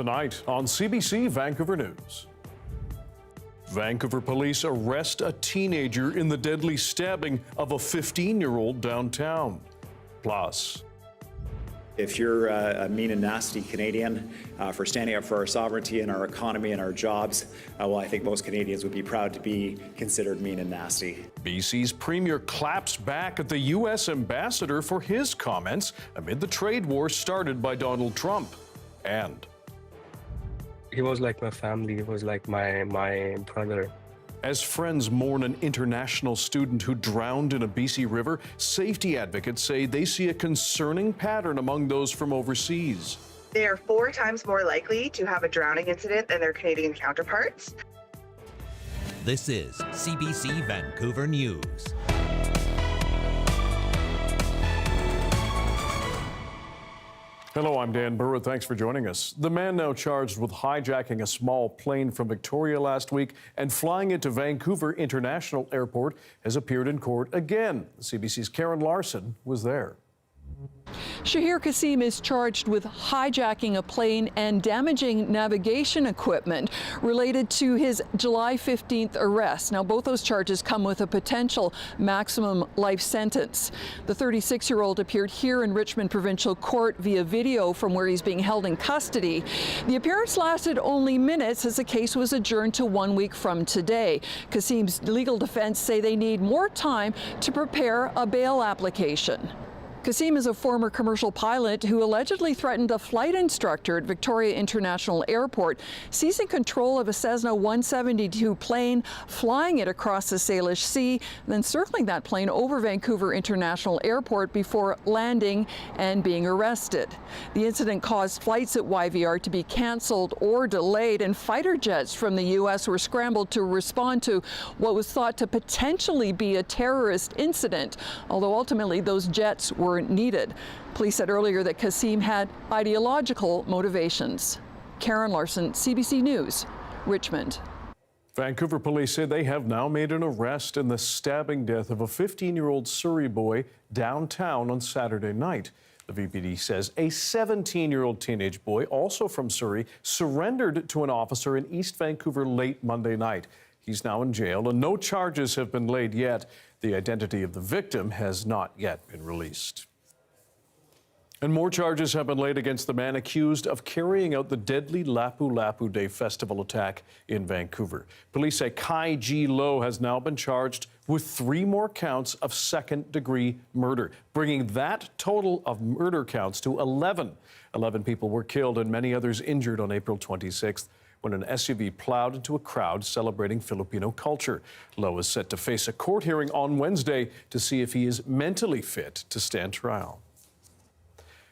Tonight on CBC Vancouver News. Vancouver police arrest a teenager in the deadly stabbing of a 15-year-old downtown. Plus, if you're a mean and nasty Canadian for standing up for our sovereignty and our economy and our jobs, well, I think most Canadians would be proud to be considered mean and nasty. BC's premier claps back at the U.S. ambassador for his comments amid the trade war started by Donald Trump. And he was like my family. He was like my brother. as friends mourn an international student who drowned in a BC river, safety advocates say they see a concerning pattern among those from overseas. They are 4 times more likely to have a drowning incident than their Canadian counterparts. This is CBC Vancouver News. Hello, I'm Dan Burritt. Thanks for joining us. The man now charged with hijacking a small plane from Victoria last week and flying it to Vancouver International Airport has appeared in court again. CBC's Karen Larson was there. Shahir Kasim is charged with hijacking a plane and damaging navigation equipment related to his July 15th arrest. Now, both those charges come with a potential maximum life sentence. The 36-year-old appeared here in Richmond Provincial Court via video from where he's being held in custody. The appearance lasted only minutes as the case was adjourned to 1 week from today. Kasim's legal defense say they need more time to prepare a bail application. Kasim is a former commercial pilot who allegedly threatened a flight instructor at Victoria International Airport, seizing control of a Cessna 172 plane, flying it across the Salish Sea, then circling that plane over Vancouver International Airport before landing and being arrested. The incident caused flights at YVR to be canceled or delayed, and fighter jets from the U.S. were scrambled to respond to what was thought to potentially be a terrorist incident, although ultimately those jets were needed. Police said earlier that Kasim had ideological motivations. Karen Larson, CBC News, Richmond. Vancouver police say they have now made an arrest in the stabbing death of a 15-year-old Surrey boy downtown on Saturday night. The VPD says a 17-year-old teenage boy, also from Surrey, surrendered to an officer in East Vancouver late Monday night. He's now in jail, and no charges have been laid yet. The identity of the victim has not yet been released. And more charges have been laid against the man accused of carrying out the deadly Lapu Lapu Day festival attack in Vancouver. Police say Kai G. Low has now been charged with 3 more counts of second-degree murder, bringing that total of murder counts to 11. 11 people were killed and many others injured on April 26th. When an SUV plowed into a crowd celebrating Filipino culture. Lowe is set to face a court hearing on Wednesday to see if he is mentally fit to stand trial.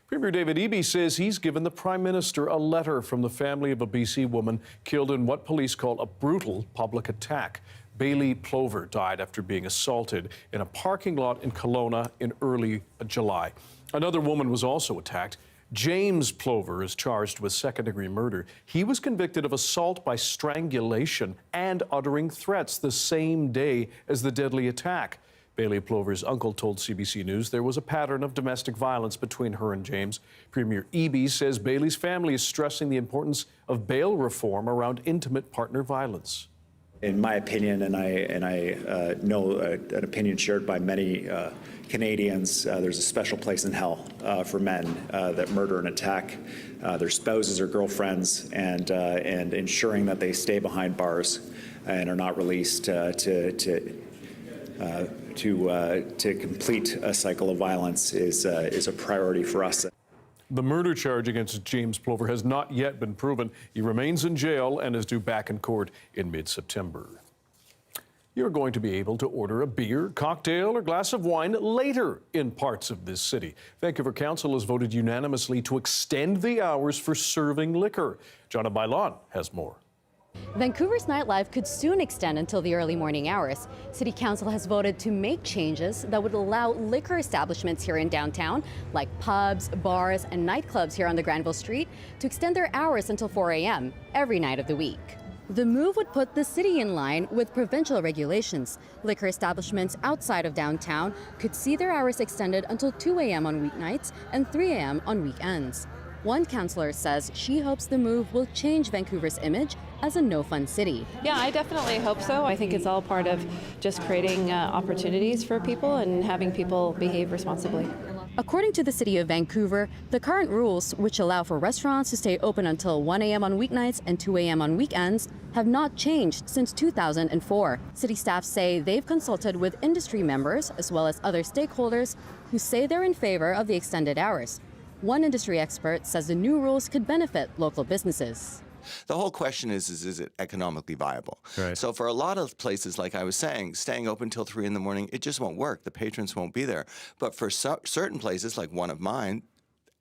Premier David Eby says he's given the Prime Minister a letter from the family of a BC woman killed in what police call a brutal public attack. Bailey Plover died after being assaulted in a parking lot in Kelowna in early July. Another woman was also attacked. James Plover is charged with second-degree murder. He was convicted of assault by strangulation and uttering threats the same day as the deadly attack. Bailey Plover's uncle told CBC News there was a pattern of domestic violence between her and James. Premier Eby says Bailey's family is stressing the importance of bail reform around intimate partner violence. In my opinion, and I know an opinion shared by many Canadians, there's a special place in hell for men that murder and attack their spouses or girlfriends, and ensuring that they stay behind bars and are not released to complete a cycle of violence is a priority for us. The murder charge against James Plover has not yet been proven. He remains in jail and is due back in court in mid-September. You're going to be able to order a beer, cocktail, or glass of wine later in parts of this city. Vancouver Council has voted unanimously to extend the hours for serving liquor. Jonna Bailon has more. Vancouver's nightlife could soon extend until the early morning hours. City Council has voted to make changes that would allow liquor establishments here in downtown, like pubs, bars, and nightclubs here on the Granville Street, to extend their hours until 4 a.m. every night of the week. The move would put the city in line with provincial regulations. Liquor establishments outside of downtown could see their hours extended until 2 a.m. on weeknights and 3 a.m. on weekends. One councillor says she hopes the move will change Vancouver's image as a no-fun city. Yeah, I definitely hope so. I think it's all part of just creating opportunities for people and having people behave responsibly. According to the City of Vancouver, the current rules, which allow for restaurants to stay open until 1 a.m. on weeknights and 2 a.m. on weekends, have not changed since 2004. City staff say they've consulted with industry members as well as other stakeholders who say they're in favor of the extended hours. One industry expert says the new rules could benefit local businesses. The whole question is it economically viable? Right. So for a lot of places, like I was saying, staying open till 3 in the morning, it just won't work. The patrons won't be there. But for certain places, like one of mine,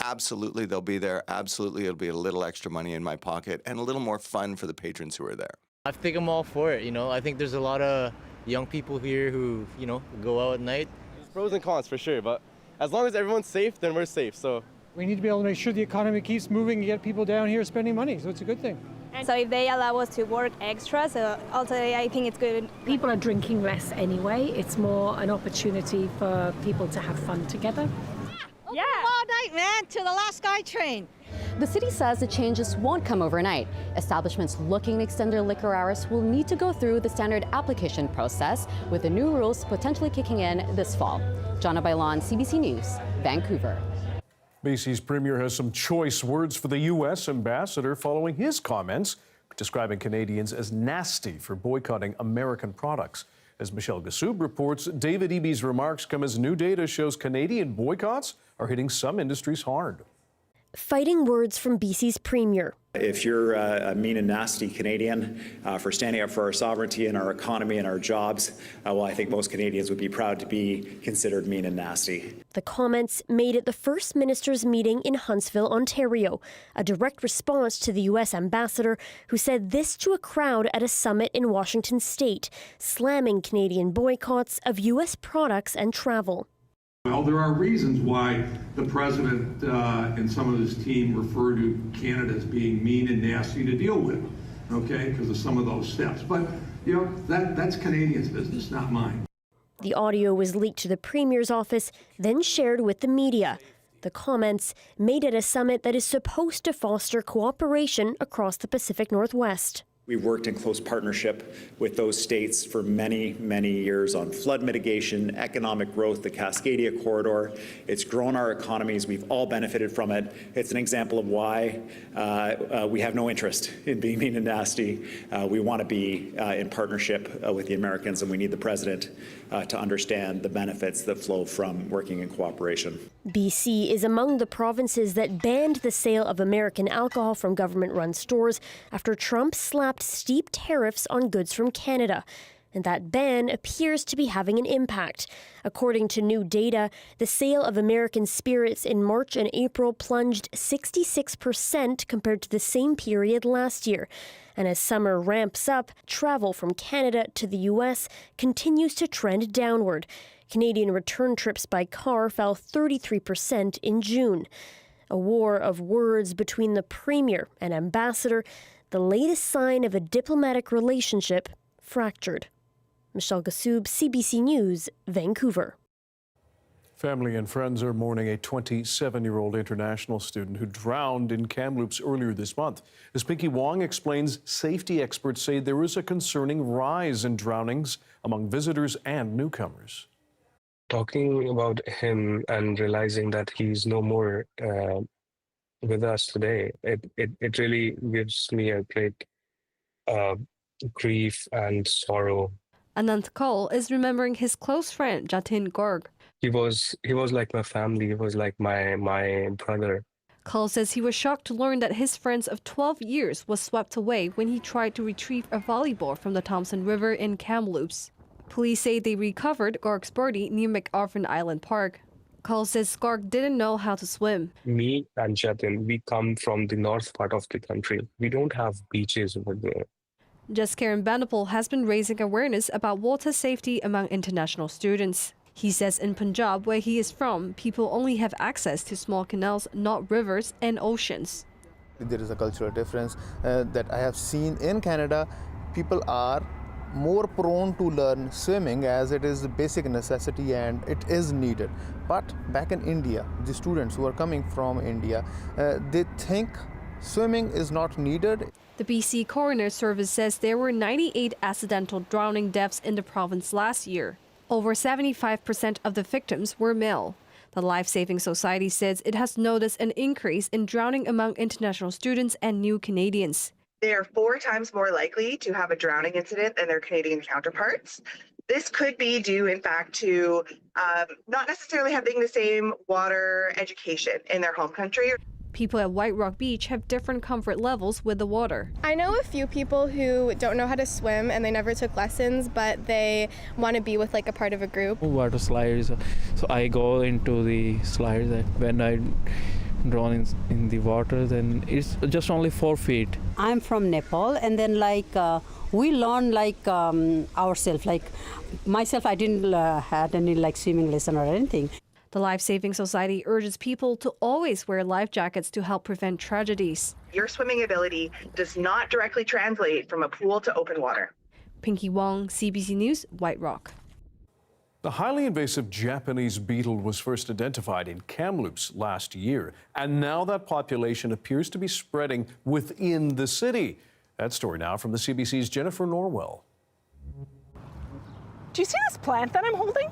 absolutely they'll be there. Absolutely it'll be a little extra money in my pocket and a little more fun for the patrons who are there. I think I'm all for it, I think there's a lot of young people here who, go out at night. There's pros and cons for sure, but as long as everyone's safe, then we're safe. So we need to be able to make sure the economy keeps moving and get people down here spending money, so it's a good thing. So if they allow us to work extra, so also I think it's good. People are drinking less anyway. It's more an opportunity for people to have fun together. Yeah. All night, man, to the last SkyTrain. The city says the changes won't come overnight. Establishments looking to extend their liquor hours will need to go through the standard application process, with the new rules potentially kicking in this fall. Jonna Bailon, CBC News, Vancouver. BC's Premier has some choice words for the U.S. ambassador following his comments describing Canadians as nasty for boycotting American products. As Michelle Gassoub reports, David Eby's remarks come as new data shows Canadian boycotts are hitting some industries hard. Fighting words from BC's Premier. If you're a mean and nasty Canadian for standing up for our sovereignty and our economy and our jobs, well, I think most Canadians would be proud to be considered mean and nasty. The comments made at the First Minister's meeting in Huntsville, Ontario, a direct response to the U.S. ambassador who said this to a crowd at a summit in Washington state, slamming Canadian boycotts of U.S. products and travel. Well, there are reasons why the president and some of his team refer to Canada as being mean and nasty to deal with, okay, because of some of those steps. But, that's Canadians' business, not mine. The audio was leaked to the Premier's office, then shared with the media. The comments made at a summit that is supposed to foster cooperation across the Pacific Northwest. We've worked in close partnership with those states for many, many years on flood mitigation, economic growth, the Cascadia corridor. It's grown our economies. We've all benefited from it. It's an example of why we have no interest in being mean and nasty. We want to be in partnership with the Americans, and we need the president to understand the benefits that flow from working in cooperation. BC is among the provinces that banned the sale of American alcohol from government-run stores after Trump slapped steep tariffs on goods from Canada. And that ban appears to be having an impact. According to new data, the sale of American spirits in March and April plunged 66% compared to the same period last year. And as summer ramps up, travel from Canada to the U.S. continues to trend downward. Canadian return trips by car fell 33% in June. A war of words between the Premier and ambassador, the latest sign of a diplomatic relationship fractured. Michelle Gassoub, CBC News, Vancouver. Family and friends are mourning a 27-year-old international student who drowned in Kamloops earlier this month. As Pinky Wong explains, safety experts say there is a concerning rise in drownings among visitors and newcomers. Talking about him and realizing that he's no more with us today, it really gives me a great grief and sorrow. Anant Kaul is remembering his close friend Jatin Gorg. He was like my family. He was like my brother. Kaul says he was shocked to learn that his friends of 12 years was swept away when he tried to retrieve a volleyball from the Thompson River in Kamloops. Police say they recovered Gorg's body near McArthur Island Park. Kaul says Gorg didn't know how to swim. Me and Jatin, we come from the north part of the country. We don't have beaches over there. Jaskaran Banapal has been raising awareness about water safety among international students. He says in Punjab, where he is from, people only have access to small canals, not rivers and oceans. There is a cultural difference that I have seen in Canada. People are more prone to learn swimming as it is a basic necessity and it is needed. But back in India, the students who are coming from India, they think swimming is not needed. The BC Coroner Service says there were 98 accidental drowning deaths in the province last year. Over 75% of the victims were male. The Life Saving Society says it has noticed an increase in drowning among international students and new Canadians. They are 4 times more likely to have a drowning incident than their Canadian counterparts. This could be due, in fact, to not necessarily having the same water education in their home country. People at White Rock Beach have different comfort levels with the water. I know a few people who don't know how to swim and they never took lessons, but they want to be with like a part of a group. Water slides, so I go into the slides that when I drown in the water, then it's just only 4 feet. I'm from Nepal, and then we learn ourselves. Like myself, I didn't had any swimming lesson or anything. The Life Saving Society urges people to always wear life jackets to help prevent tragedies. Your swimming ability does not directly translate from a pool to open water. Pinky Wong, CBC News, White Rock. The highly invasive Japanese beetle was first identified in Kamloops last year, and now that population appears to be spreading within the city. That story now from the CBC's Jennifer Norwell. Do you see this plant that I'm holding?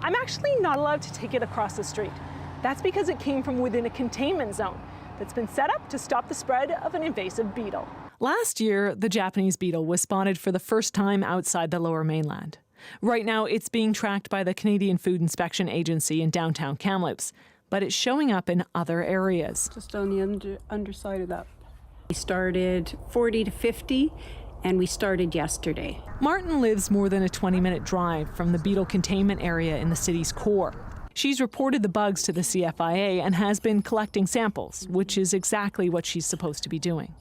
I'm actually not allowed to take it across the street. That's because it came from within a containment zone that's been set up to stop the spread of an invasive beetle. Last year, the Japanese beetle was spotted for the first time outside the Lower Mainland. Right now, it's being tracked by the Canadian Food Inspection Agency in downtown Kamloops, but it's showing up in other areas. Just on the underside of that. We started 40 to 50, and we started yesterday. Martin lives more than a 20-minute drive from the beetle containment area in the city's core. She's reported the bugs to the CFIA and has been collecting samples, which is exactly what she's supposed to be doing.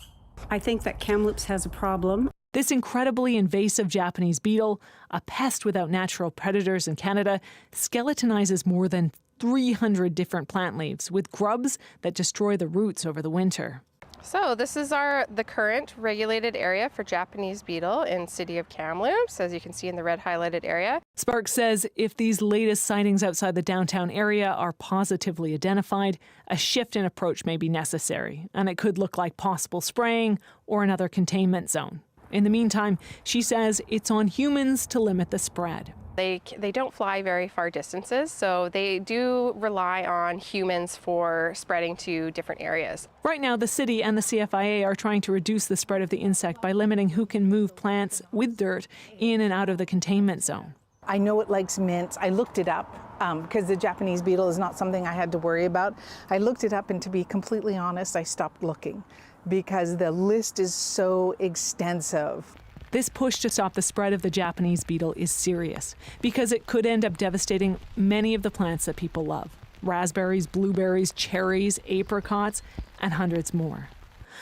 I think that Kamloops has a problem. This incredibly invasive Japanese beetle, a pest without natural predators in Canada, skeletonizes more than 300 different plant leaves with grubs that destroy the roots over the winter. So this is the current regulated area for Japanese beetle in city of Kamloops, as you can see in the red highlighted area. Sparks says if these latest sightings outside the downtown area are positively identified, a shift in approach may be necessary, and it could look like possible spraying or another containment zone. In the meantime, she says it's on humans to limit the spread. They don't fly very far distances, so they do rely on humans for spreading to different areas. Right now, the city and the CFIA are trying to reduce the spread of the insect by limiting who can move plants with dirt in and out of the containment zone. I know it likes mint. I looked it up because the Japanese beetle is not something I had to worry about. I looked it up, and to be completely honest, I stopped looking because the list is so extensive. This push to stop the spread of the Japanese beetle is serious because it could end up devastating many of the plants that people love. Raspberries, blueberries, cherries, apricots, and hundreds more.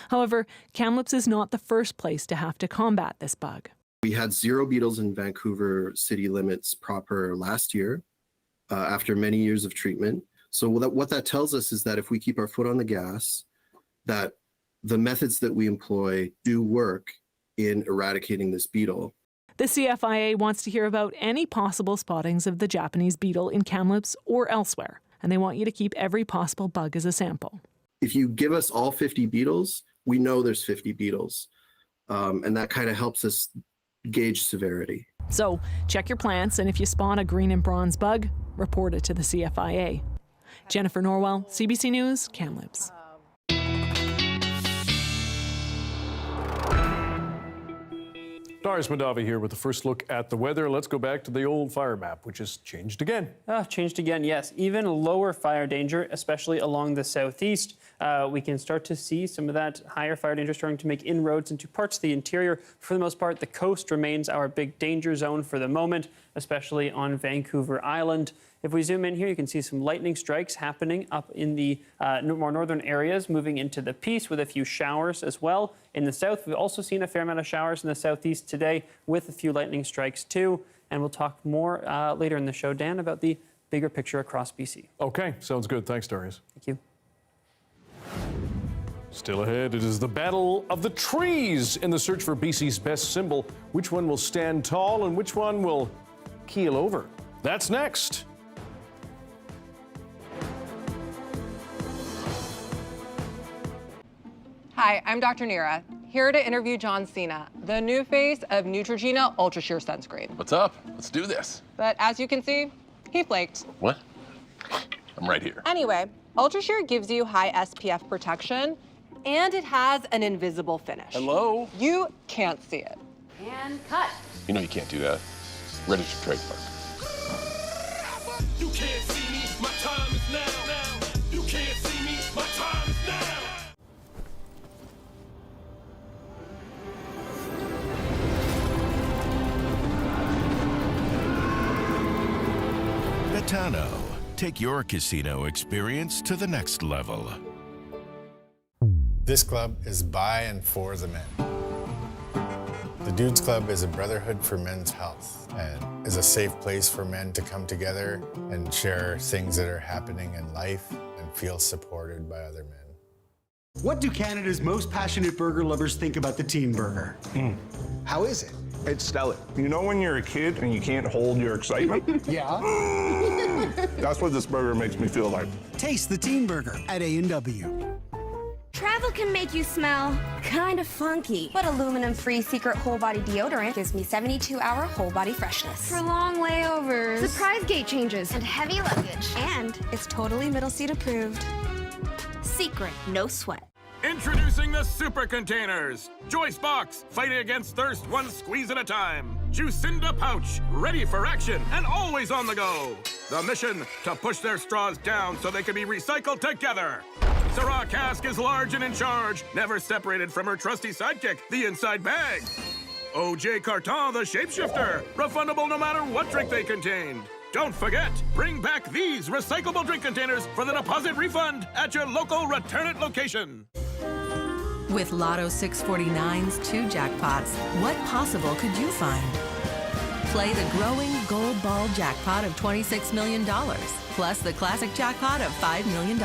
However, Kamloops is not the first place to have to combat this bug. We had 0 beetles in Vancouver city limits proper last year after many years of treatment. So what that tells us is that if we keep our foot on the gas, that the methods that we employ do work in eradicating this beetle. The CFIA wants to hear about any possible spottings of the Japanese beetle in Kamloops or elsewhere, and they want you to keep every possible bug as a sample. If you give us all 50 beetles, we know there's 50 beetles, and that kind of helps us gauge severity. So check your plants, and if you spawn a green and bronze bug, report it to the CFIA. Jennifer Norwell, CBC News, Kamloops. Darius Madavi here with the first look at the weather. Let's go back to the old fire map, which has changed again. Changed again, yes. Even lower fire danger, especially along the southeast. We can start to see some of that higher fire danger starting to make inroads into parts of the interior. For the most part, the coast remains our big danger zone for the moment, especially on Vancouver Island. If we zoom in here, you can see some lightning strikes happening up in the more northern areas, moving into the Peace with a few showers as well. In the south, we've also seen a fair amount of showers in the southeast today with a few lightning strikes too. And we'll talk more later in the show, Dan, about the bigger picture across BC. Okay, sounds good. Thanks, Darius. Thank you. Still ahead, it is the battle of the trees in the search for BC's best symbol. Which one will stand tall and which one will keel over? That's next. Hi, I'm Dr. Neera, here to interview John Cena, the new face of Neutrogena Ultra Sheer Sunscreen. What's up? Let's do this. But as you can see, he flaked. What? I'm right here. Anyway, Ultra Sheer gives you high SPF protection, and it has an invisible finish. Hello? You can't see it. And cut. You know you can't do that. Registered trademark. You can't see me, my time is now. You can't see me, my time is now. Betano. Take your casino experience to the next level. This club is by and for the men. The Dudes Club is a brotherhood for men's health and is a safe place for men to come together and share things that are happening in life and feel supported by other men. What do Canada's most passionate burger lovers think about the Teen Burger? How is it? It's stellar. You know when you're a kid and you can't hold your excitement? Yeah. That's what this burger makes me feel like. Taste the Teen Burger at A&W. Travel can make you smell kind of funky, but aluminum-free Secret Whole Body Deodorant gives me 72-hour whole body freshness. For long layovers, surprise gate changes, and heavy luggage. And it's totally middle seat approved. Secret, no sweat. Introducing the Super Containers. Joyce Box, fighting against thirst one squeeze at a time. Juicinda Pouch, ready for action and always on the go. The mission, to push their straws down so they can be recycled together. Sarah Cask is large and in charge, never separated from her trusty sidekick, the inside bag. OJ Carton, the shapeshifter, refundable no matter what drink they contained. Don't forget, bring back these recyclable drink containers for the deposit refund at your local Return It location. With Lotto 649's 2 jackpots, what possible could you find? Play the growing gold ball jackpot of $26 million, plus the classic jackpot of $5 million.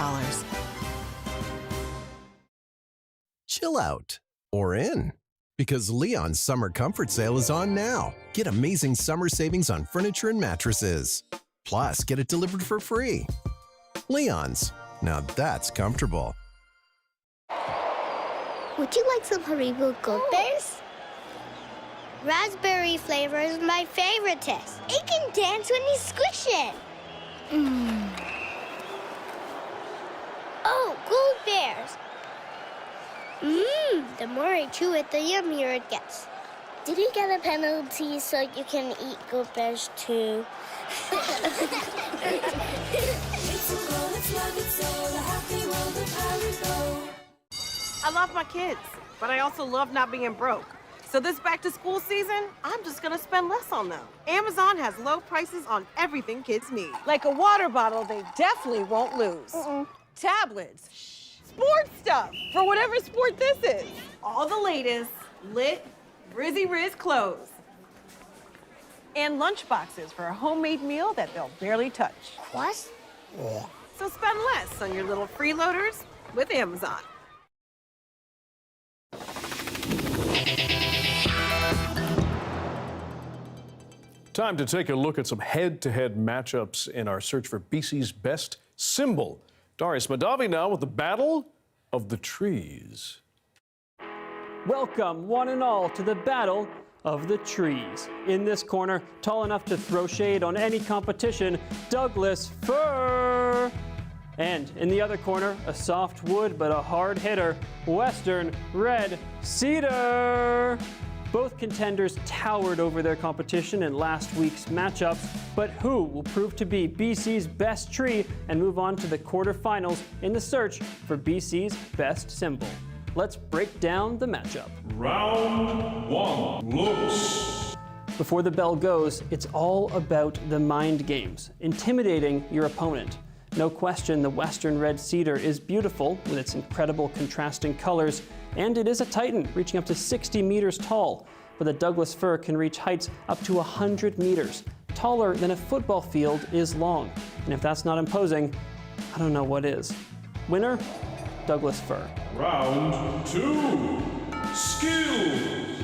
Chill out or in, because Leon's summer comfort sale is on now. Get amazing summer savings on furniture and mattresses. Plus, get it delivered for free. Leon's, now that's comfortable. Would you like some Haribo Gold Bears? Raspberry flavor is my favorite taste. It can dance when you squish it. Oh, Gold Bears. The more I chew it, the yummier it gets. Did you get a penalty so you can eat Gold Bears too? I love my kids, but I also love not being broke. So this back-to-school season, I'm just gonna spend less on them. Amazon has low prices on everything kids need. Like a water bottle they definitely won't lose. Tablets. Sport stuff for whatever sport this is. All the latest lit, Brizzy Riz clothes. And lunch boxes for a homemade meal that they'll barely touch. What? So spend less on your little freeloaders with Amazon. Time to take a look at some head-to-head matchups in our search for BC's best symbol. Darius Madavi now with the Battle of the Trees. Welcome, one and all, to the Battle of the Trees. In this corner, tall enough to throw shade on any competition, Douglas Fir. And in the other corner, a soft wood but a hard hitter, Western Red Cedar. Both contenders towered over their competition in last week's matchups, but who will prove to be BC's best tree and move on to the quarterfinals in the search for BC's best symbol? Let's break down the matchup. Round one, looks. Before the bell goes, it's all about the mind games, intimidating your opponent. No question, the Western Red Cedar is beautiful with its incredible contrasting colors, and it is a titan, reaching up to 60 meters tall. But the Douglas Fir can reach heights up to 100 meters, taller than a football field is long. And if that's not imposing, I don't know what is. Winner? Douglas fir. Round 2. Skills.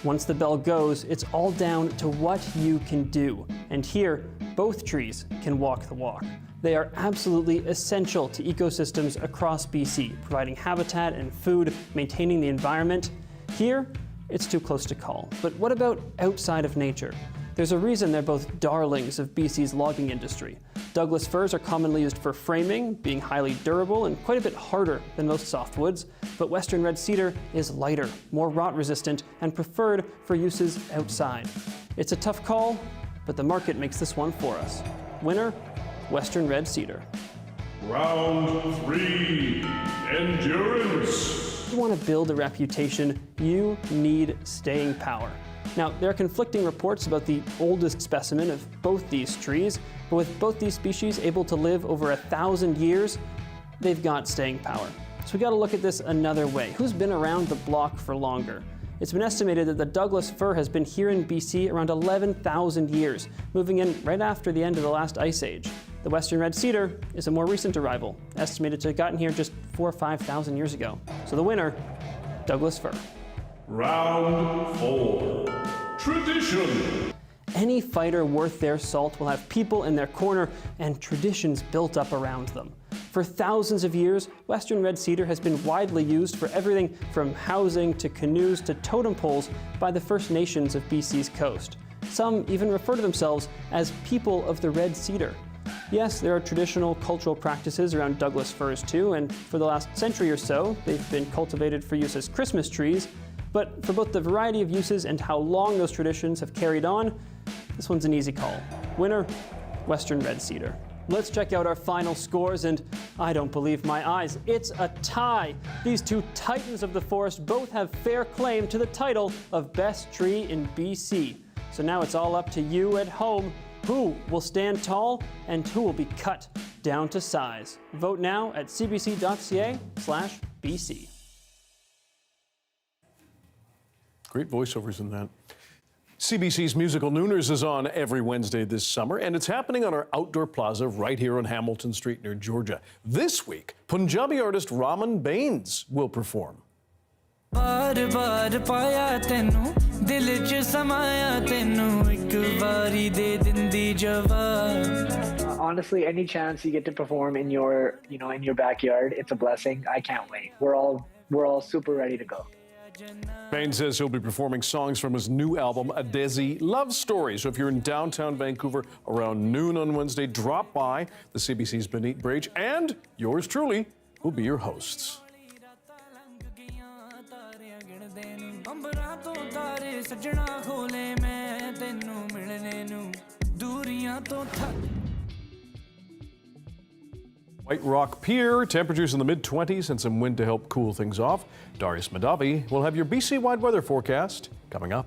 Once the bell goes, it's all down to what you can do. And here, both trees can walk the walk. They are absolutely essential to ecosystems across BC, providing habitat and food, maintaining the environment. Here, it's too close to call. But what about outside of nature? There's a reason they're both darlings of BC's logging industry. Douglas firs are commonly used for framing, being highly durable and quite a bit harder than most softwoods, but Western red cedar is lighter, more rot-resistant, and preferred for uses outside. It's a tough call, but the market makes this one for us. Winner, Western red cedar. Round 3. Endurance. If you want to build a reputation, you need staying power. Now, there are conflicting reports about the oldest specimen of both these trees, but with both these species able to live over 1,000 years, they've got staying power. So we got to look at this another way. Who's been around the block for longer? It's been estimated that the Douglas fir has been here in BC around 11,000 years, moving in right after the end of the last ice age. The Western red cedar is a more recent arrival, estimated to have gotten here just 4,000 or 5,000 years ago. So the winner, Douglas fir. Round 4. Tradition. Any fighter worth their salt will have people in their corner and traditions built up around them. For thousands of years, Western red cedar has been widely used for everything from housing to canoes to totem poles by the First Nations of BC's coast. Some even refer to themselves as people of the red cedar. Yes, there are traditional cultural practices around Douglas firs too, and for the last century or so, they've been cultivated for use as Christmas trees. But for both the variety of uses and how long those traditions have carried on, this one's an easy call. Winner, Western red cedar. Let's check out our final scores, and I don't believe my eyes. It's a tie. These two titans of the forest both have fair claim to the title of best tree in BC. So now it's all up to you at home. Who will stand tall and who will be cut down to size? Vote now at cbc.ca/BC. Great voiceovers in that. CBC's Musical Nooners is on every Wednesday this summer, and it's happening on our outdoor plaza right here on Hamilton Street near Georgia. This week, Punjabi artist Raman Bains will perform. Honestly, any chance you get to perform in your, in your backyard, it's a blessing. I can't wait. We're all super ready to go. Bain says he'll be performing songs from his new album, A Desi Love Story. So if you're in downtown Vancouver around noon on Wednesday, drop by the CBC's Beneath Bridge, and yours truly will be your hosts. White Rock Pier, temperatures in the mid-20s and some wind to help cool things off. Darius Madavi will have your BC-wide weather forecast coming up.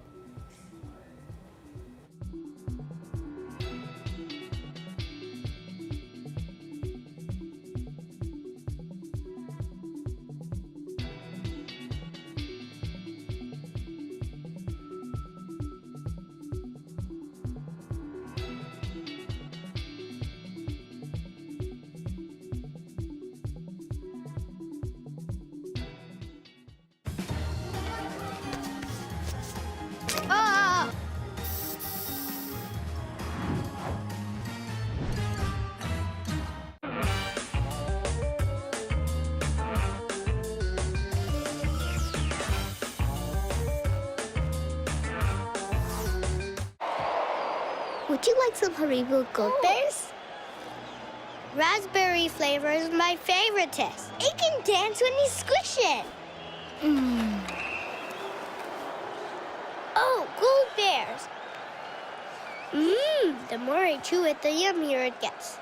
Would you like some Haribo Gold Bears? Raspberry flavor is my favorite test. It can dance when you squish it. Oh, Gold Bears. The more I chew it, the yummier it gets.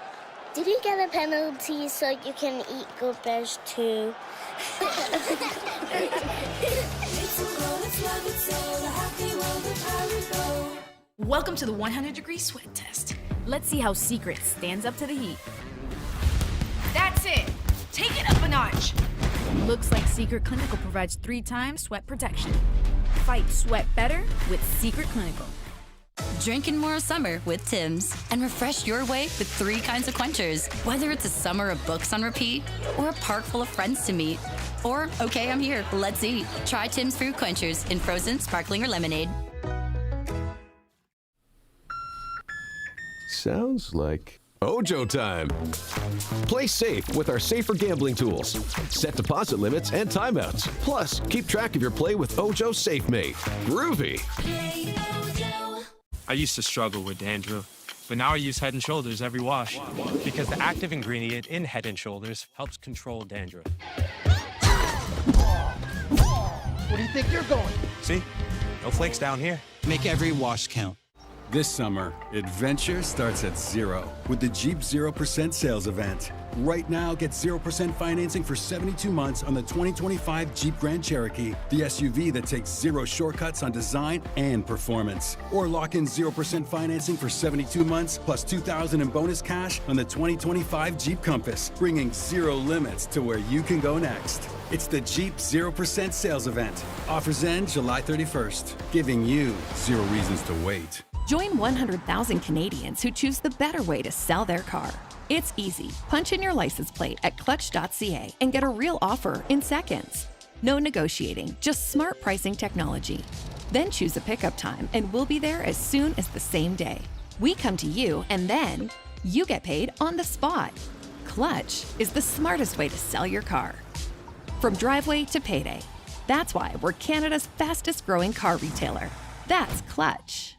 Did you get a penalty so you can eat Gold Bears too? Welcome to the 100-degree sweat test. Let's see how Secret stands up to the heat. That's it. Take it up a notch. Looks like Secret Clinical provides 3 times sweat protection. Fight sweat better with Secret Clinical. Drink in more summer with Tim's and refresh your way with 3 kinds of quenchers. Whether it's a summer of books on repeat or a park full of friends to meet. Or, okay, I'm here, let's eat. Try Tim's fruit quenchers in frozen, sparkling, or lemonade. Sounds like Ojo time. Play safe with our safer gambling tools. Set deposit limits and timeouts. Plus, keep track of your play with Ojo SafeMate. Groovy. I used to struggle with dandruff, but now I use Head & Shoulders every wash because the active ingredient in Head & Shoulders helps control dandruff. Where do you think you're going? See? No flakes down here. Make every wash count. This summer, adventure starts at 0 with the Jeep 0% sales event. Right now, get 0% financing for 72 months on the 2025 Jeep Grand Cherokee, the SUV that takes 0 shortcuts on design and performance. Or lock in 0% financing for 72 months plus $2,000 in bonus cash on the 2025 Jeep Compass, bringing 0 limits to where you can go next. It's the Jeep 0% sales event. Offers end July 31st, giving you 0 reasons to wait. Join 100,000 Canadians who choose the better way to sell their car. It's easy. Punch in your license plate at clutch.ca and get a real offer in seconds. No negotiating, just smart pricing technology. Then choose a pickup time and we'll be there as soon as the same day. We come to you and then you get paid on the spot. Clutch is the smartest way to sell your car. From driveway to payday. That's why we're Canada's fastest growing car retailer. That's Clutch.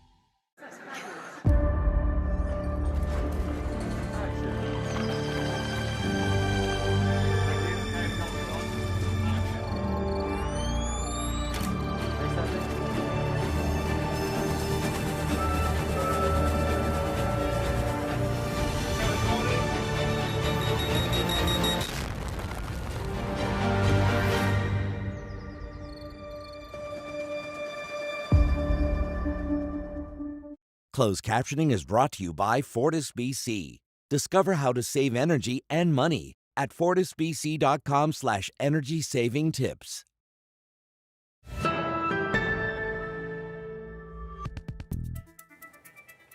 Closed captioning is brought to you by Fortis BC. Discover how to save energy and money at fortisbc.com/energy saving tips.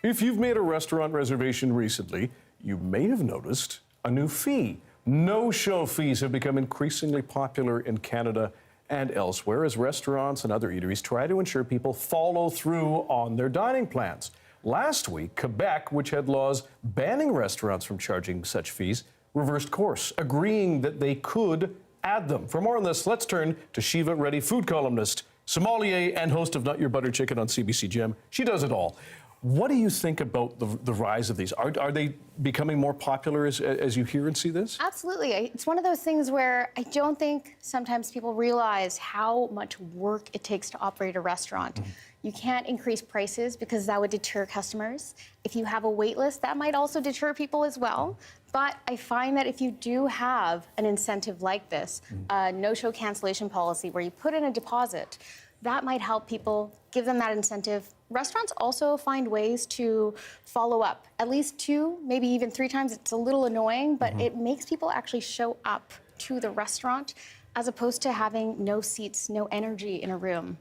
If you've made a restaurant reservation recently, you may have noticed a new fee. No-show fees have become increasingly popular in Canada and elsewhere as restaurants and other eateries try to ensure people follow through on their dining plans. Last week, Quebec, which had laws banning restaurants from charging such fees, reversed course, agreeing that they could add them. For more on this, let's turn to Shiva Reddy, food columnist, sommelier, and host of Not Your Butter Chicken on CBC Gem. She does it all. What do you think about the rise of these? Are they becoming more popular as you hear and see this? Absolutely. It's one of those things where I don't think sometimes people realize how much work it takes to operate a restaurant. Mm-hmm. You can't increase prices because that would deter customers. If you have a wait list, that might also deter people as well. But I find that if you do have an incentive like this, a no-show cancellation policy where you put in a deposit, that might help people, give them that incentive. Restaurants also find ways to follow up, at least 2, maybe even 3 times. It's a little annoying, but it makes people actually show up to the restaurant as opposed to having no seats, no energy in a room.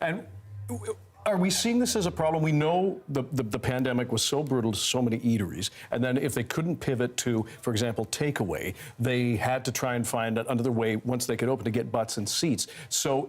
And are we seeing this as a problem? We know the pandemic was so brutal to so many eateries, and then if they couldn't pivot to, for example, takeaway, they had to try and find another way once they could open to get butts and seats. So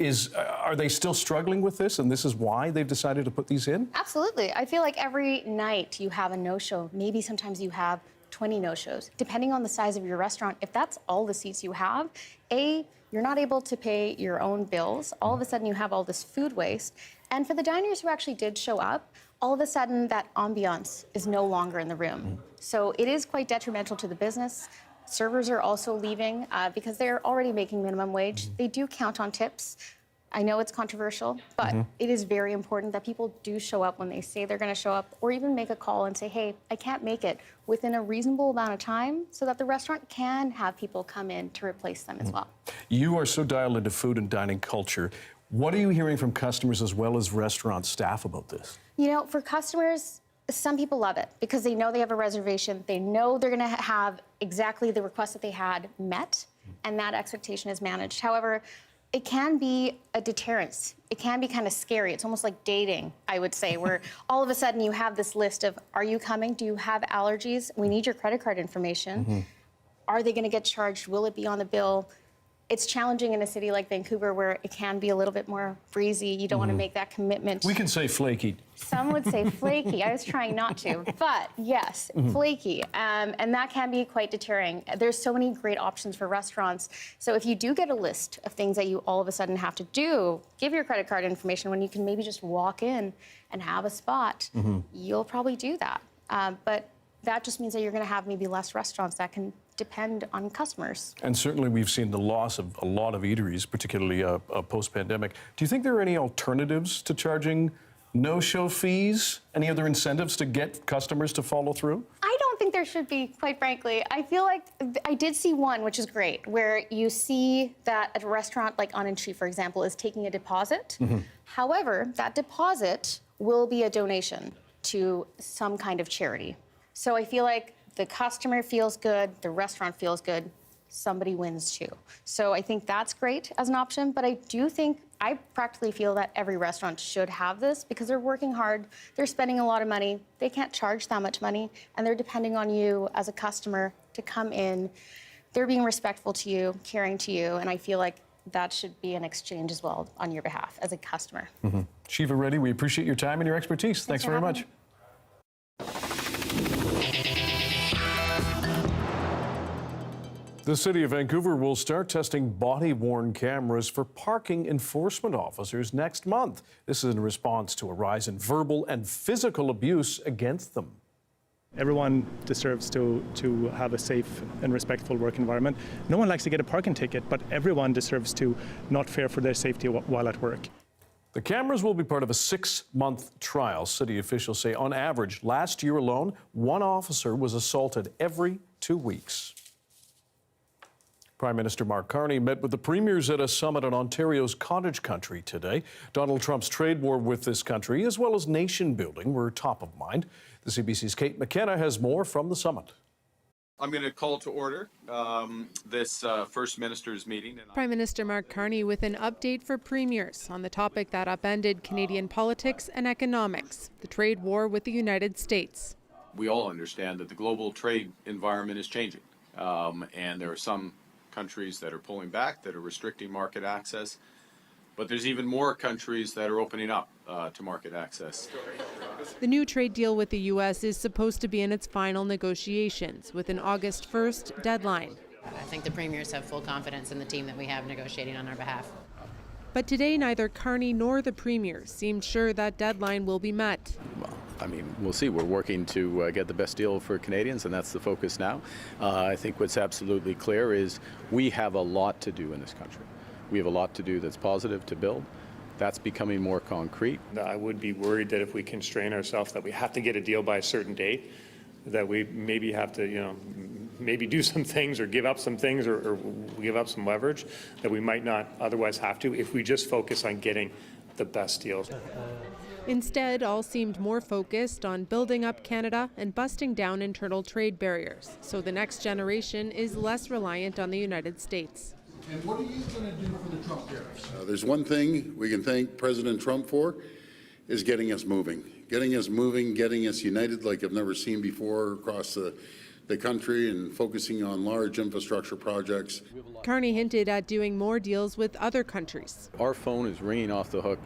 are they still struggling with this, and this is why they've decided to put these in? Absolutely. I feel like every night you have a no-show. Maybe sometimes you have 20 no-shows. Depending on the size of your restaurant, if that's all the seats you have, you're not able to pay your own bills. All of a sudden you have all this food waste. And for the diners who actually did show up, all of a sudden that ambiance is no longer in the room. So it is quite detrimental to the business. Servers are also leaving because they're already making minimum wage. They do count on tips. I know it's controversial, but it is very important that people do show up when they say they're going to show up, or even make a call and say, hey, I can't make it within a reasonable amount of time, so that the restaurant can have people come in to replace them as well. You are so dialed into food and dining culture. What are you hearing from customers as well as restaurant staff about this? You know, for customers, some people love it because they know they have a reservation. They know they're going to have exactly the request that they had met, and that expectation is managed. However, it can be a deterrence. It can be kind of scary. It's almost like dating, I would say, where all of a sudden you have this list of, are you coming? Do you have allergies? We need your credit card information. Are they going to get charged? Will it be on the bill? It's challenging in a city like Vancouver where it can be a little bit more breezy. You don't want to make that commitment. We can say flaky. Some would say flaky. I was trying not to, but yes, flaky. And that can be quite deterring. There's so many great options for restaurants. So if you do get a list of things that you all of a sudden have to do, give your credit card information when you can maybe just walk in and have a spot, you'll probably do that. But that just means that you're going to have maybe less restaurants that can depend on customers. And certainly we've seen the loss of a lot of eateries, particularly post-pandemic. Do you think there are any alternatives to charging no-show fees? Any other incentives to get customers to follow through? I don't think there should be, quite frankly. I feel like I did see one, which is great, where you see that a restaurant like On and Tree, for example, is taking a deposit. However, that deposit will be a donation to some kind of charity. So I feel like the customer feels good, the restaurant feels good, somebody wins too. So I think that's great as an option, but I do think, I practically feel that every restaurant should have this because they're working hard, they're spending a lot of money, they can't charge that much money, and they're depending on you as a customer to come in. They're being respectful to you, caring to you, and I feel like that should be an exchange as well on your behalf as a customer. Shiva Reddy, we appreciate your time and your expertise. Thanks very much. The City of Vancouver will start testing body-worn cameras for parking enforcement officers next month. This is in response to a rise in verbal and physical abuse against them. Everyone deserves to have a safe and respectful work environment. No one likes to get a parking ticket, but everyone deserves to not fear for their safety while at work. The cameras will be part of a 6-month trial. City officials say on average, last year alone, one officer was assaulted every 2 weeks. Prime Minister Mark Carney met with the premiers at a summit on Ontario's cottage country today. Donald Trump's trade war with this country, as well as nation building, were top of mind. The CBC's Kate McKenna has more from the summit. I'm going to call to order this First Minister's meeting. Prime Minister Mark Carney with an update for premiers on the topic that upended Canadian politics and economics, the trade war with the United States. We all understand that the global trade environment is changing, and there are some countries that are pulling back, that are restricting market access, but there's even more countries that are opening up to market access. The new trade deal with the U.S. is supposed to be in its final negotiations with an August 1st deadline. I think the premiers have full confidence in the team that we have negotiating on our behalf. But today, neither Carney nor the premiers seemed sure that deadline will be met. Well, I mean, we'll see. We're working to get the best deal for Canadians, and that's the focus now. I think what's absolutely clear is we have a lot to do in this country. We have a lot to do that's positive to build. That's becoming more concrete. I would be worried that if we constrain ourselves that we have to get a deal by a certain date, that we maybe have to, maybe do some things or give up some things or give up some leverage that we might not otherwise have to if we just focus on getting the best deals. Instead, all seemed more focused on building up Canada and busting down internal trade barriers, so the next generation is less reliant on the United States. And what are you going to do for the Trump tariffs? There's one thing we can thank President Trump for, is getting us moving. Getting us moving, getting us united like I've never seen before across the country and focusing on large infrastructure projects. Carney hinted at doing more deals with other countries. Our phone is ringing off the hook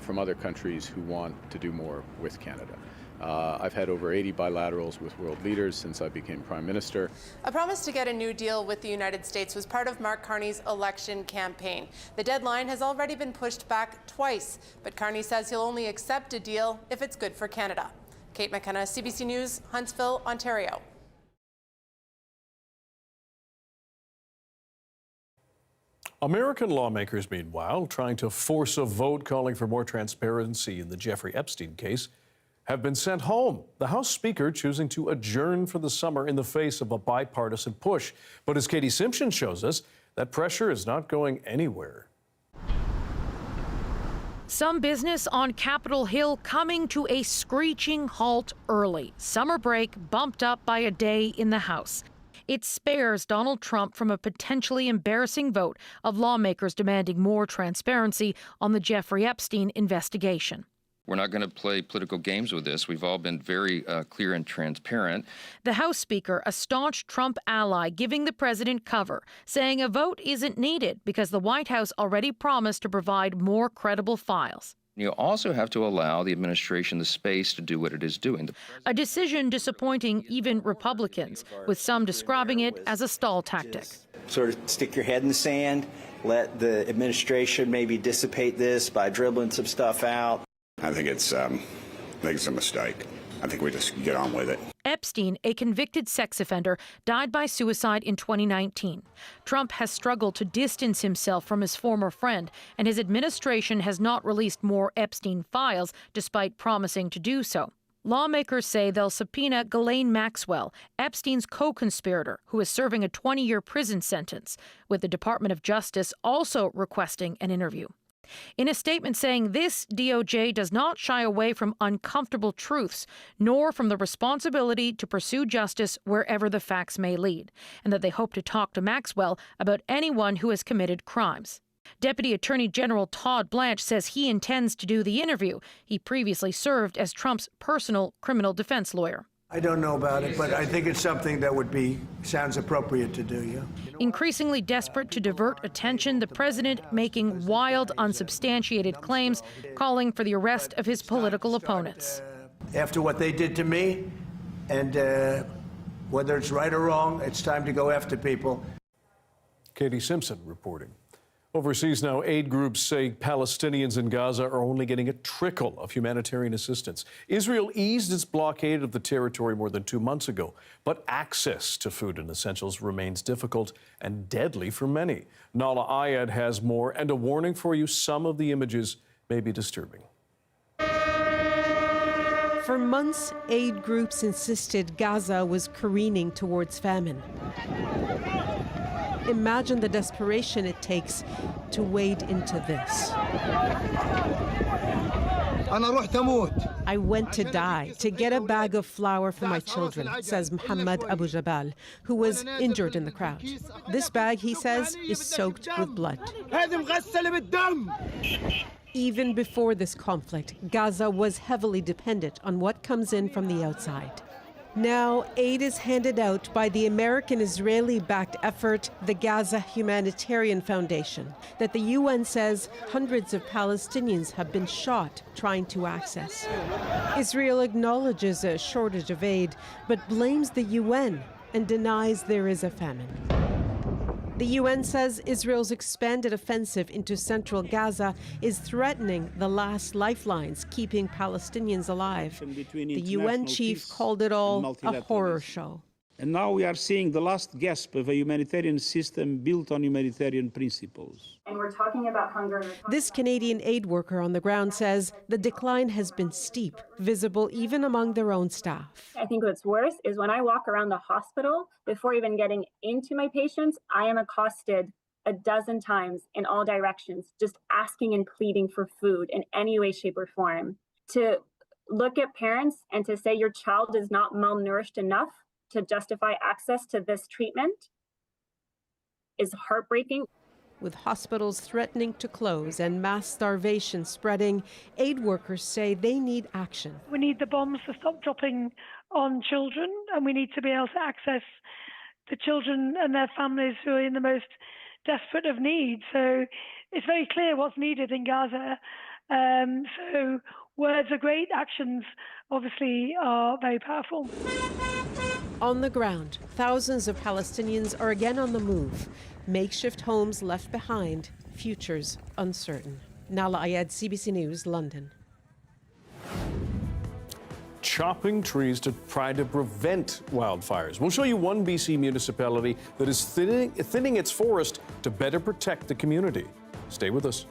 from other countries who want to do more with Canada. I've had over 80 bilaterals with world leaders since I became Prime Minister. A promise to get a new deal with the United States was part of Mark Carney's election campaign. The deadline has already been pushed back twice, but Carney says he'll only accept a deal if it's good for Canada. Kate McKenna, CBC News, Huntsville, Ontario. American lawmakers, meanwhile, trying to force a vote calling for more transparency in the Jeffrey Epstein case, have been sent home. The House Speaker choosing to adjourn for the summer in the face of a bipartisan push. But as Katie Simpson shows us, that pressure is not going anywhere. Some business on Capitol Hill coming to a screeching halt early. Summer break bumped up by a day in the House. It spares Donald Trump from a potentially embarrassing vote of lawmakers demanding more transparency on the Jeffrey Epstein investigation. We're not going to play political games with this. We've all been very clear and transparent. The House Speaker, a staunch Trump ally, giving the president cover, saying a vote isn't needed because the White House already promised to provide more credible files. You also have to allow the administration the space to do what it is doing. A decision disappointing even Republicans, with some describing it as a stall tactic. Sort of stick your head in the sand, let the administration maybe dissipate this by dribbling some stuff out. I think it's a mistake. I think we just get on with it. Epstein, a convicted sex offender, died by suicide in 2019. Trump has struggled to distance himself from his former friend, and his administration has not released more Epstein files, despite promising to do so. Lawmakers say they'll subpoena Ghislaine Maxwell, Epstein's co-conspirator, who is serving a 20-year prison sentence, with the Department of Justice also requesting an interview. In a statement saying this, DOJ does not shy away from uncomfortable truths, nor from the responsibility to pursue justice wherever the facts may lead, and that they hope to talk to Maxwell about anyone who has committed crimes. Deputy Attorney General Todd Blanche says he intends to do the interview. He previously served as Trump's personal criminal defense lawyer. I don't know about it, but I think it's something that sounds appropriate to do, yeah. Increasingly desperate to divert attention, the president making wild, unsubstantiated claims, calling for the arrest of his political opponents. After what they did to me, and whether it's right or wrong, it's time to go after people. Katie Simpson reporting. Overseas now, aid groups say Palestinians in Gaza are only getting a trickle of humanitarian assistance. Israel eased its blockade of the territory more than 2 months ago, but access to food and essentials remains difficult and deadly for many. Nala Ayad has more, and a warning for you: some of the images may be disturbing. For months, aid groups insisted Gaza was careening towards famine. Imagine the desperation it takes to wade into this. I went to die to get a bag of flour for my children, says Muhammad Abu Jabal, who was injured in the crowd. This bag, he says, is soaked with blood. Even before this conflict, Gaza was heavily dependent on what comes in from the outside. Now, aid is handed out by the American-Israeli-backed effort, the Gaza Humanitarian Foundation, that the UN says hundreds of Palestinians have been shot trying to access. Israel acknowledges a shortage of aid, but blames the UN and denies there is a famine. The UN says Israel's expanded offensive into central Gaza is threatening the last lifelines keeping Palestinians alive. The UN chief called it all a horror show. And now we are seeing the last gasp of a humanitarian system built on humanitarian principles. And we're talking about hunger. This Canadian aid worker on the ground says the decline has been steep, visible even among their own staff. I think what's worse is when I walk around the hospital, before even getting into my patients, I am accosted a dozen times in all directions, just asking and pleading for food in any way, shape, or form. To look at parents and to say your child is not malnourished enough to justify access to this treatment is heartbreaking. With hospitals threatening to close and mass starvation spreading, aid workers say they need action. We need the bombs to stop dropping on children, and we need to be able to access the children and their families who are in the most desperate of need. So it's very clear what's needed in Gaza. So words are great, actions obviously are very powerful. On the ground, thousands of Palestinians are again on the move. Makeshift homes left behind, futures uncertain. Nala Ayad, CBC News, London. Chopping trees to try to prevent wildfires. We'll show you one BC municipality that is thinning its forest to better protect the community. Stay with us.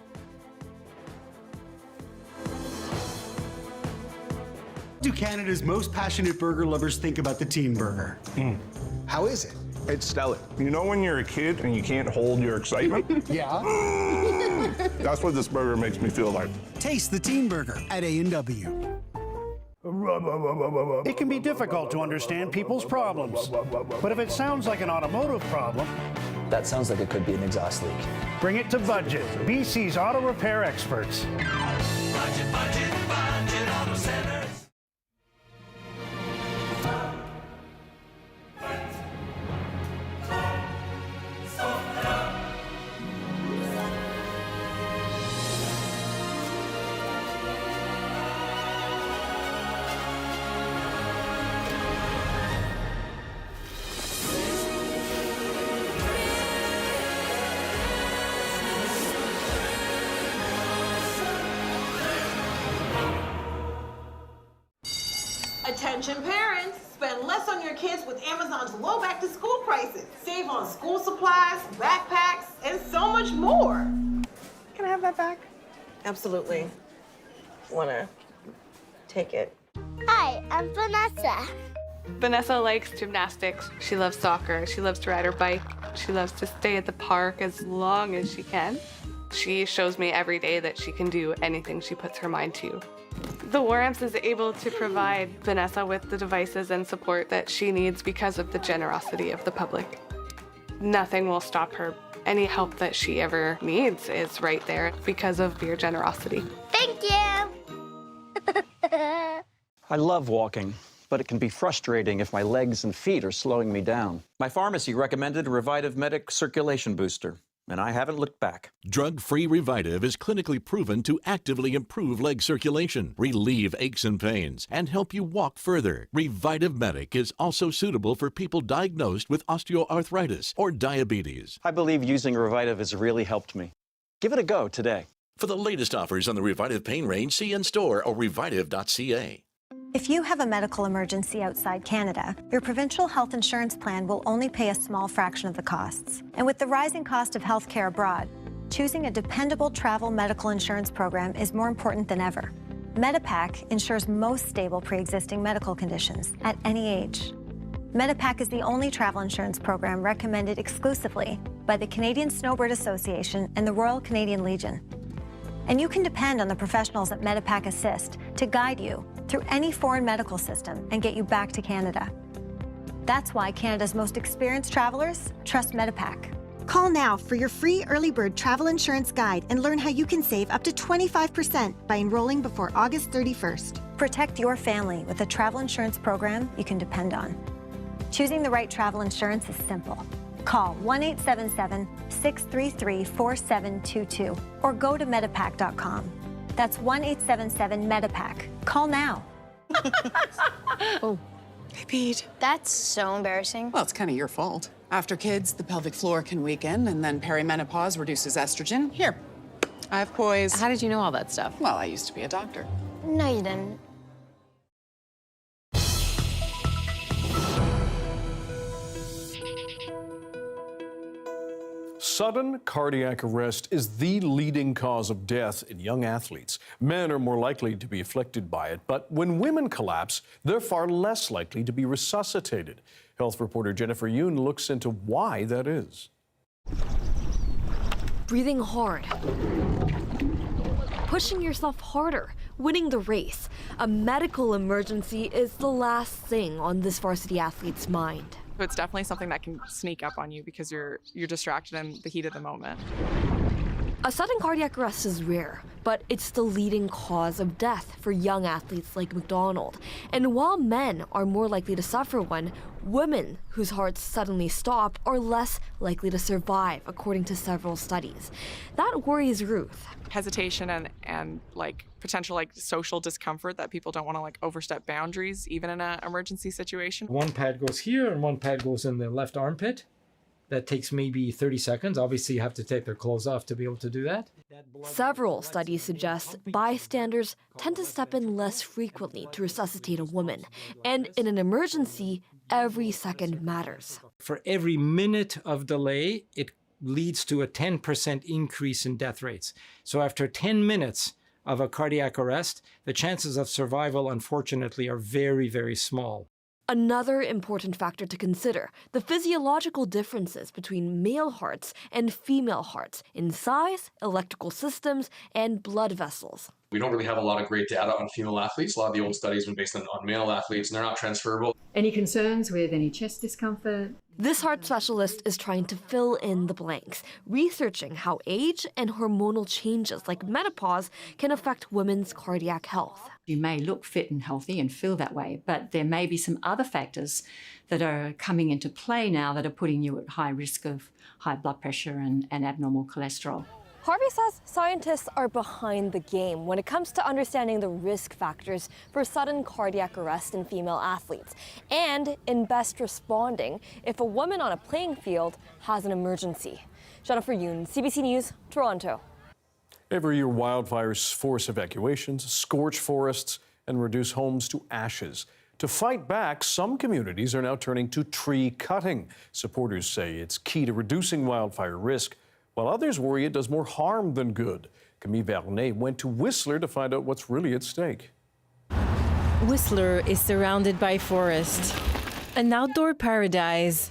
Do Canada's most passionate burger lovers think about the Teen Burger? How is it? It's stellar. You know when you're a kid and you can't hold your excitement? Yeah. That's what this burger makes me feel like. Taste the Teen Burger at A&W. It can be difficult to understand people's problems, but if it sounds like an automotive problem, that sounds like it could be an exhaust leak. Bring it to Budget, BC's auto repair experts. Budget, budget, budget auto centers. Attention parents, spend less on your kids with Amazon's low back to school prices. Save on school supplies, backpacks, and so much more. Can I have that back? Absolutely. Wanna take it? Hi, I'm Vanessa. Vanessa likes gymnastics. She loves soccer. She loves to ride her bike. She loves to stay at the park as long as she can. She shows me every day that she can do anything she puts her mind to. The War Amps is able to provide Vanessa with the devices and support that she needs because of the generosity of the public. Nothing will stop her. Any help that she ever needs is right there because of your generosity. Thank you. I love walking, but it can be frustrating if my legs and feet are slowing me down. My pharmacy recommended a Revitive Medic circulation booster, and I haven't looked back. Drug-free Revitive is clinically proven to actively improve leg circulation, relieve aches and pains, and help you walk further. Revitive Medic is also suitable for people diagnosed with osteoarthritis or diabetes. I believe using Revitive has really helped me. Give it a go today. For the latest offers on the Revitive pain range, see in store or revitive.ca. If you have a medical emergency outside Canada, your provincial health insurance plan will only pay a small fraction of the costs. And with the rising cost of healthcare abroad, choosing a dependable travel medical insurance program is more important than ever. Medipac insures most stable pre-existing medical conditions at any age. Medipac is the only travel insurance program recommended exclusively by the Canadian Snowbird Association and the Royal Canadian Legion. And you can depend on the professionals at Medipac Assist to guide you through any foreign medical system and get you back to Canada. That's why Canada's most experienced travelers trust Medipac. Call now for your free early bird travel insurance guide and learn how you can save up to 25% by enrolling before August 31st. Protect your family with a travel insurance program you can depend on. Choosing the right travel insurance is simple. Call 1-877-633-4722 or go to medipac.com. That's 1-877-MEDIPAC. Call now. Oh, I peed. That's so embarrassing. Well, it's kind of your fault. After kids, the pelvic floor can weaken, and then perimenopause reduces estrogen. Here, I have poise. How did you know all that stuff? Well, I used to be a doctor. No, you didn't. Sudden cardiac arrest is the leading cause of death in young athletes. Men are more likely to be afflicted by it, but when women collapse, they're far less likely to be resuscitated. Health reporter Jennifer Yoon looks into why that is. Breathing hard. Pushing yourself harder. Winning the race. A medical emergency is the last thing on this varsity athlete's mind. It's definitely something that can sneak up on you because you're distracted in the heat of the moment. A sudden cardiac arrest is rare, but it's the leading cause of death for young athletes like McDonald. And while men are more likely to suffer one, women whose hearts suddenly stop are less likely to survive, according to several studies. That worries Ruth. Hesitation and like potential like social discomfort that people don't want to like overstep boundaries even in an emergency situation. One pad goes here and one pad goes in the left armpit. That takes maybe 30 seconds. Obviously, you have to take their clothes off to be able to do that. Several studies suggest bystanders tend to step in less frequently to resuscitate a woman. And in an emergency, every second matters. For every minute of delay, it leads to a 10% increase in death rates. So after 10 minutes of a cardiac arrest, the chances of survival, unfortunately, are very, very small. Another important factor to consider, the physiological differences between male hearts and female hearts in size, electrical systems, and blood vessels. We don't really have a lot of great data on female athletes. A lot of the old studies have been based on male athletes, and they're not transferable. Any concerns with any chest discomfort? This heart specialist is trying to fill in the blanks, researching how age and hormonal changes like menopause can affect women's cardiac health. You may look fit and healthy and feel that way, but there may be some other factors that are coming into play now that are putting you at high risk of high blood pressure and abnormal cholesterol. Harvey says scientists are behind the game when it comes to understanding the risk factors for sudden cardiac arrest in female athletes and in best responding if a woman on a playing field has an emergency. Jennifer Yoon, CBC News, Toronto. Every year, wildfires force evacuations, scorch forests, and reduce homes to ashes. To fight back, some communities are now turning to tree cutting. Supporters say it's key to reducing wildfire risk, while others worry it does more harm than good. Camille Vernet went to Whistler to find out what's really at stake. Whistler is surrounded by forest, an outdoor paradise,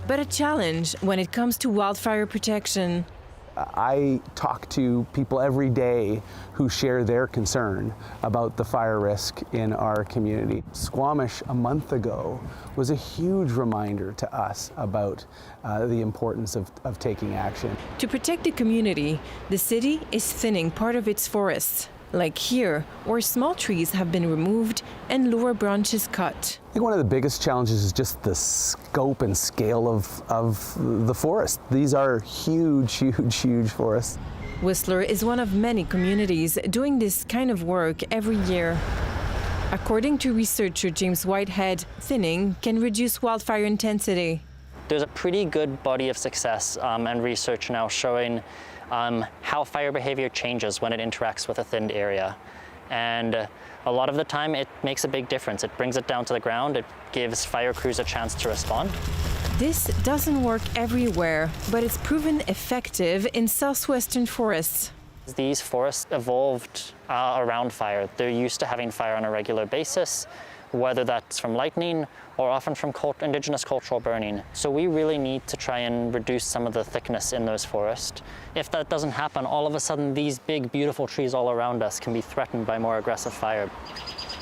but a challenge when it comes to wildfire protection. I talk to people every day who share their concern about the fire risk in our community. Squamish a month ago was a huge reminder to us about the importance of taking action. To protect the community, the city is thinning part of its forests, like here, where small trees have been removed and lower branches cut. I think one of the biggest challenges is just the scope and scale of the forest. These are huge, huge, huge forests. Whistler is one of many communities doing this kind of work every year. According to researcher James Whitehead, thinning can reduce wildfire intensity. There's a pretty good body of success and research now showing how fire behavior changes when it interacts with a thinned area. And a lot of the time it makes a big difference. It brings it down to the ground. It gives fire crews a chance to respond. This doesn't work everywhere, but it's proven effective in southwestern forests. These forests evolved around fire. They're used to having fire on a regular basis, whether that's from lightning or often from indigenous cultural burning. So we really need to try and reduce some of the thickness in those forests. If that doesn't happen, all of a sudden these big, beautiful trees all around us can be threatened by more aggressive fire.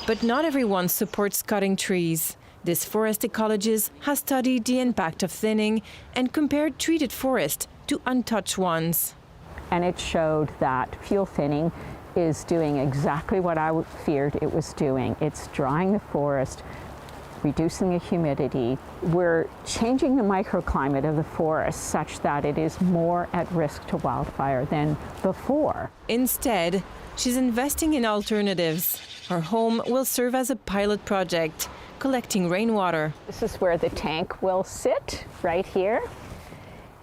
But not everyone supports cutting trees. This forest ecologist has studied the impact of thinning and compared treated forests to untouched ones. And it showed that fuel thinning is doing exactly what I feared it was doing. It's drying the forest, reducing the humidity. We're changing the microclimate of the forest such that it is more at risk to wildfire than before. Instead, she's investing in alternatives. Her home will serve as a pilot project, collecting rainwater. This is where the tank will sit, right here.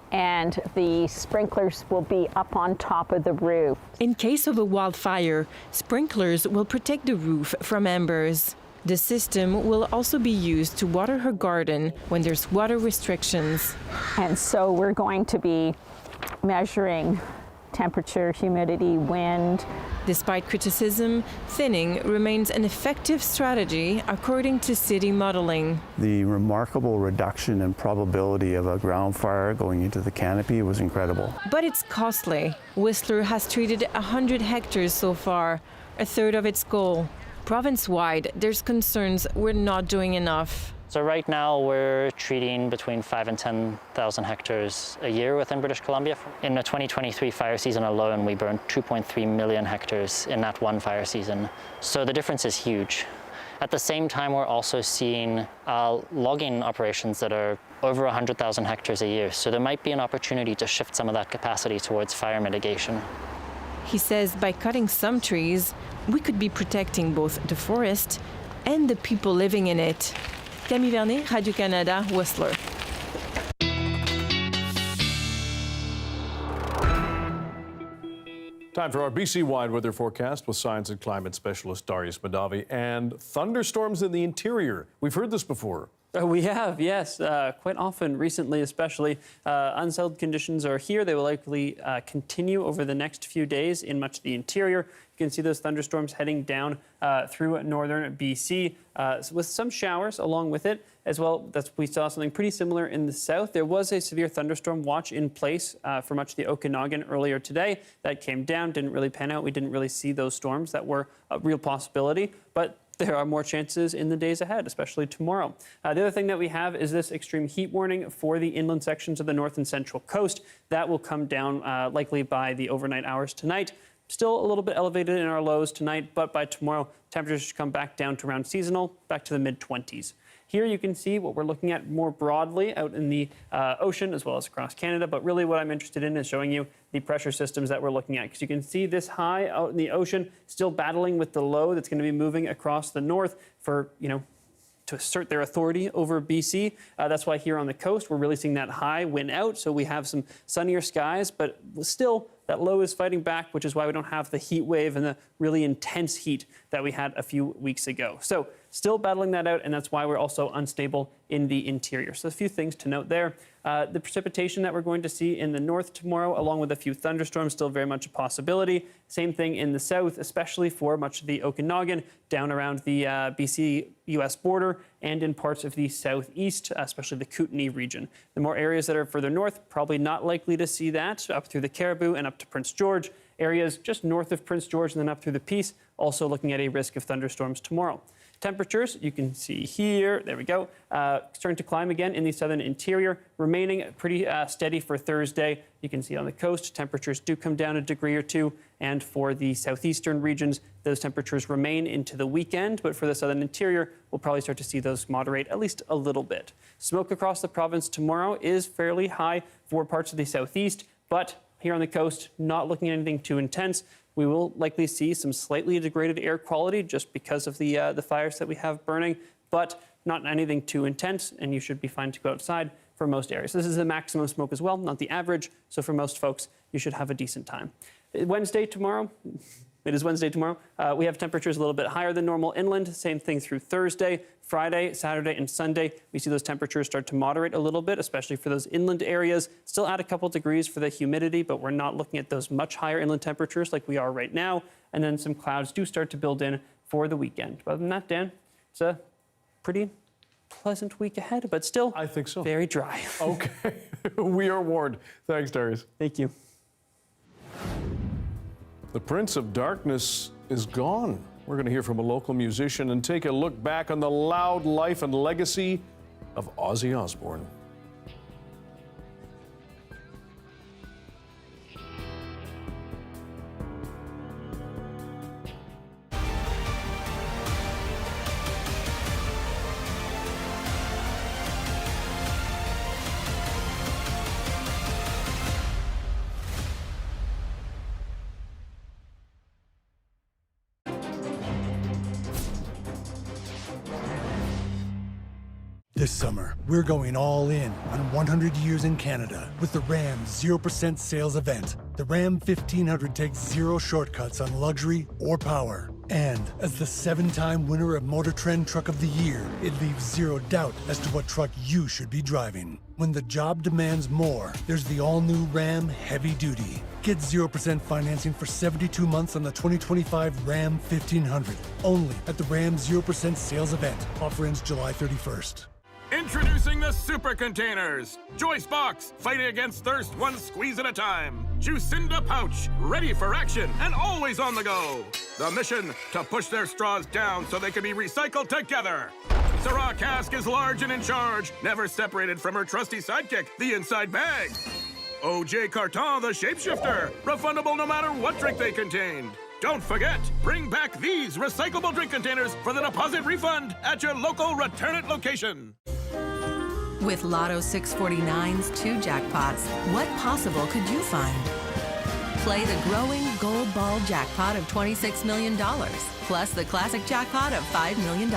And the sprinklers will be up on top of the roof. In case of a wildfire, sprinklers will protect the roof from embers. The system will also be used to water her garden when there's water restrictions. And so we're going to be measuring temperature, humidity, wind. Despite criticism, thinning remains an effective strategy according to city modeling. The remarkable reduction in probability of a ground fire going into the canopy was incredible. But it's costly. Whistler has treated 100 hectares so far, a third of its goal. Province-wide, there's concerns we're not doing enough. So right now we're treating between 5,000 and 10,000 hectares a year within British Columbia. In the 2023 fire season alone, we burned 2.3 million hectares in that one fire season. So the difference is huge. At the same time, we're also seeing logging operations that are over 100,000 hectares a year. So there might be an opportunity to shift some of that capacity towards fire mitigation. He says by cutting some trees, we could be protecting both the forest and the people living in it. Camille Vernet, Radio-Canada, Whistler. Time for our BC-wide weather forecast with science and climate specialist Darius Madavi. And thunderstorms in the interior. We've heard this before. We have, yes, quite often recently especially. Unsettled conditions are here. They will likely continue over the next few days in much of the interior. You can see those thunderstorms heading down through northern BC with some showers along with it as well. We saw something pretty similar in the south. There was a severe thunderstorm watch in place for much of the Okanagan earlier today. That came down, didn't really pan out. We didn't really see those storms that were a real possibility, but there are more chances in the days ahead, especially tomorrow. The other thing that we have is this extreme heat warning for the inland sections of the north and central coast. That will come down likely by the overnight hours tonight. Still a little bit elevated in our lows tonight, but by tomorrow, temperatures should come back down to around seasonal, back to the mid-20s. Here you can see what we're looking at more broadly out in the ocean as well as across Canada. But really what I'm interested in is showing you the pressure systems that we're looking at. Because you can see this high out in the ocean still battling with the low that's going to be moving across the north for, to assert their authority over BC. That's why here on the coast, we're really seeing that high win out. So we have some sunnier skies, but still that low is fighting back, which is why we don't have the heat wave and the really intense heat that we had a few weeks ago. So still battling that out, and that's why we're also unstable in the interior. So a few things to note there. The precipitation that we're going to see in the north tomorrow, along with a few thunderstorms, still very much a possibility. Same thing in the south, especially for much of the Okanagan, down around the BC-US border, and in parts of the southeast, especially the Kootenay region. The more areas that are further north, probably not likely to see that, up through the Caribou and up to Prince George. Areas just north of Prince George and then up through the Peace, also looking at a risk of thunderstorms tomorrow. Temperatures, you can see here, there we go, starting to climb again in the southern interior, remaining pretty steady for Thursday. You can see on the coast, temperatures do come down a degree or two, and for the southeastern regions, those temperatures remain into the weekend, but for the southern interior, we'll probably start to see those moderate at least a little bit. Smoke across the province tomorrow is fairly high for parts of the southeast, but here on the coast, not looking at anything too intense. We will likely see some slightly degraded air quality just because of the fires that we have burning, but not anything too intense, and you should be fine to go outside for most areas. This is the maximum smoke as well, not the average, so for most folks, you should have a decent time. Wednesday tomorrow, it is Wednesday tomorrow. We have temperatures a little bit higher than normal inland. Same thing through Thursday, Friday, Saturday, and Sunday. We see those temperatures start to moderate a little bit, especially for those inland areas. Still add a couple degrees for the humidity, but we're not looking at those much higher inland temperatures like we are right now. And then some clouds do start to build in for the weekend. But other than that, Dan, it's a pretty pleasant week ahead, but still, I think so, very dry. Okay, we are warned. Thanks, Darius. Thank you. The Prince of Darkness is gone. We're going to hear from a local musician and take a look back on the loud life and legacy of Ozzy Osbourne. This summer, we're going all in on 100 years in Canada with the Ram 0% sales event. The Ram 1500 takes zero shortcuts on luxury or power. And as the 7-time winner of Motor Trend Truck of the Year, it leaves zero doubt as to what truck you should be driving. When the job demands more, there's the all-new Ram Heavy Duty. Get 0% financing for 72 months on the 2025 Ram 1500. Only at the Ram 0% sales event. Offer ends July 31st. Introducing the Super Containers. Joyce Box, fighting against thirst one squeeze at a time. Juicinda Pouch, ready for action and always on the go. The mission, to push their straws down so they can be recycled together. Sarah Cask is large and in charge, never separated from her trusty sidekick, the inside bag. OJ Carton, the shapeshifter, refundable no matter what drink they contained. Don't forget, bring back these recyclable drink containers for the deposit refund at your local Return It location. With Lotto 649's 2 jackpots, what possible could you find? Play the growing gold ball jackpot of $26 million, plus the classic jackpot of $5 million.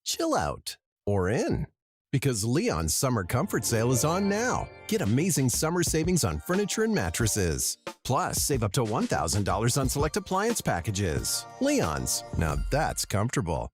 Chill out, or in. Because Leon's summer comfort sale is on now. Get amazing summer savings on furniture and mattresses. Plus, save up to $1,000 on select appliance packages. Leon's, now that's comfortable.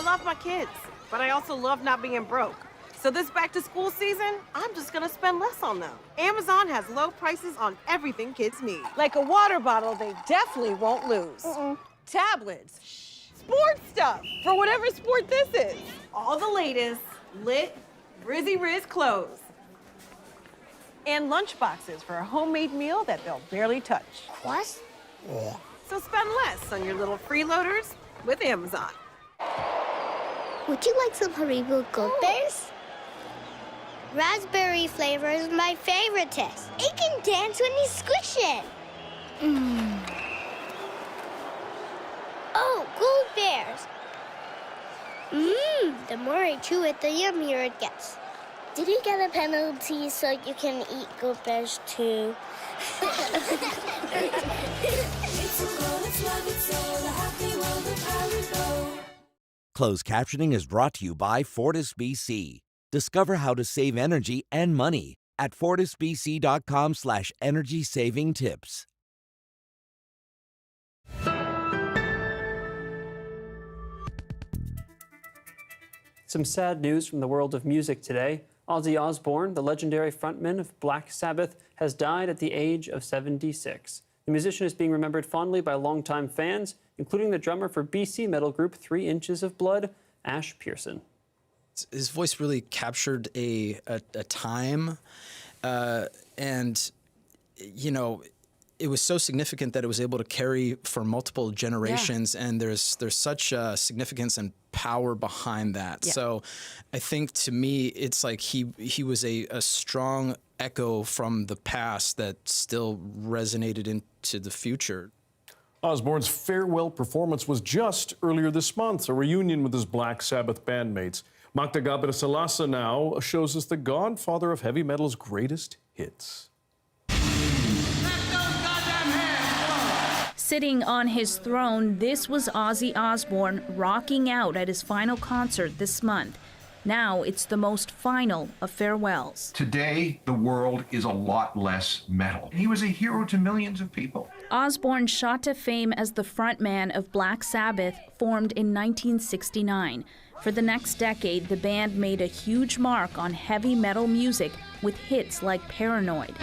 I love my kids, but I also love not being broke. So this back-to-school season, I'm just gonna spend less on them. Amazon has low prices on everything kids need. Like a water bottle they definitely won't lose. Tablets, sports stuff, for whatever sport this is. All the latest, lit, Rizzy Riz clothes. And lunch boxes for a homemade meal that they'll barely touch. What? So spend less on your little freeloaders with Amazon. Would you like some Haribo Gold Bears? Raspberry flavor is my favoriteest. It can dance when you squish it. Oh, Gold Bears. The more I chew it, the yummier it gets. Did you get a penalty so you can eat Gold Bears too? Closed captioning is brought to you by Fortis BC. Discover how to save energy and money at fortisbc.com/energy saving tips. Some sad news from the world of music today. Ozzy Osbourne, the legendary frontman of Black Sabbath, has died at the age of 76. The musician is being remembered fondly by longtime fans, including the drummer for BC metal group 3 Inches of Blood, Ash Pearson. His voice really captured a time, and, you know, it was so significant that it was able to carry for multiple generations, and there's such significance and power behind that. Yeah. So I think, to me, it's like he was a strong echo from the past that still resonated into the future. Osbourne's farewell performance was just earlier this month, a reunion with his Black Sabbath bandmates. Magda Gabrisalasa now shows us the godfather of heavy metal's greatest hits. Sitting on his throne, this was Ozzy Osbourne rocking out at his final concert this month. Now it's the most final of farewells. Today, the world is a lot less metal. He was a hero to millions of people. Osbourne shot to fame as the frontman of Black Sabbath, formed in 1969. For the next decade, the band made a huge mark on heavy metal music with hits like Paranoid.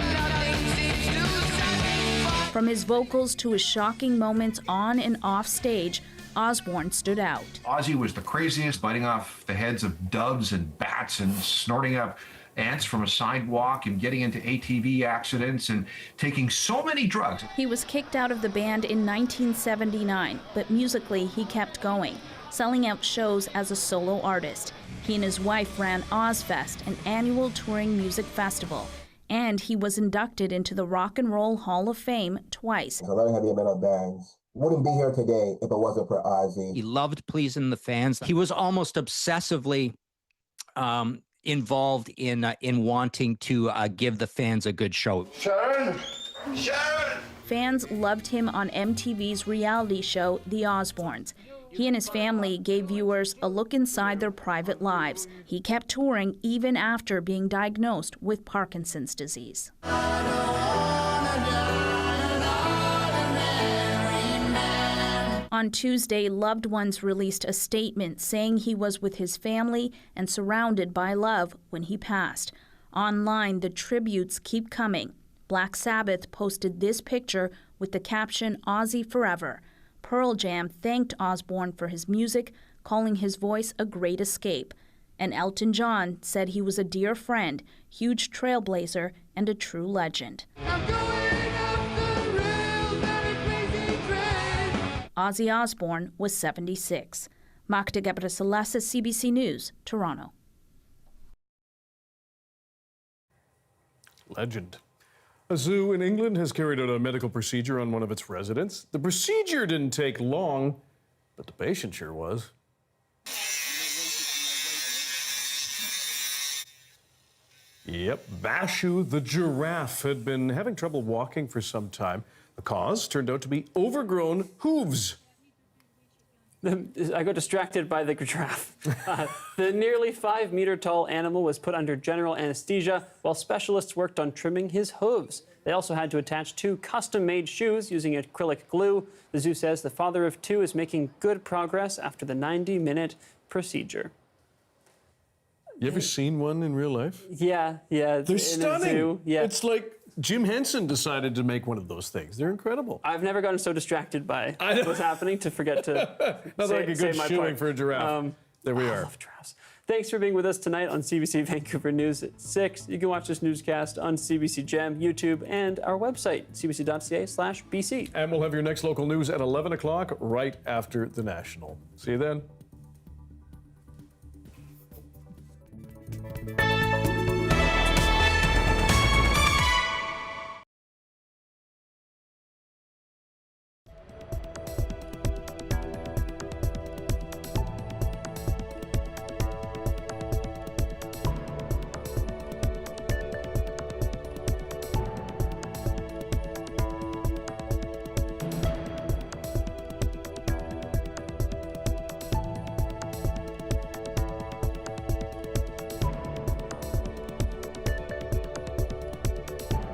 From his vocals to his shocking moments on and off stage, Osbourne stood out. Ozzy was the craziest, biting off the heads of doves and bats and snorting up ants from a sidewalk and getting into ATV accidents and taking so many drugs. He was kicked out of the band in 1979, but musically he kept going, selling out shows as a solo artist. He and his wife ran Ozfest, an annual touring music festival, and he was inducted into the Rock and Roll Hall of Fame twice. A lot of heavy metal bands wouldn't be here today if it wasn't for Ozzy. He loved pleasing the fans. He was almost obsessively involved in wanting to give the fans a good show. Sharon! Sharon! Fans loved him on MTV's reality show, The Osbournes. He and his family gave viewers a look inside their private lives. He kept touring even after being diagnosed with Parkinson's disease. On Tuesday, loved ones released a statement saying he was with his family and surrounded by love when he passed. Online, the tributes keep coming. Black Sabbath posted this picture with the caption, "Ozzy Forever." Pearl Jam thanked Osbourne for his music, calling his voice a great escape. And Elton John said he was a dear friend, huge trailblazer, and a true legend. Ozzy Osbourne was 76. Magda Gabrisalasa, CBC News, Toronto. Legend. A zoo in England has carried out a medical procedure on one of its residents. The procedure didn't take long, but the patient sure was. Yep, Bashu the giraffe had been having trouble walking for some time. The cause turned out to be overgrown hooves. I got distracted by the giraffe. The nearly 5-meter-tall animal was put under general anesthesia while specialists worked on trimming his hooves. They also had to attach 2 custom-made shoes using acrylic glue. The zoo says the father of 2 is making good progress after the 90-minute procedure. You ever seen one in real life? Yeah. They're stunning. Zoo. Yeah. It's like Jim Henson decided to make one of those things. They're incredible. I've never gotten so distracted by what's happening to forget to Not like a good shoeing for a giraffe. There we are. I love giraffes. Thanks for being with us tonight on CBC Vancouver News at 6. You can watch this newscast on CBC Gem, YouTube, and our website, cbc.ca/BC. And we'll have your next local news at 11 o'clock right after the National. See you then.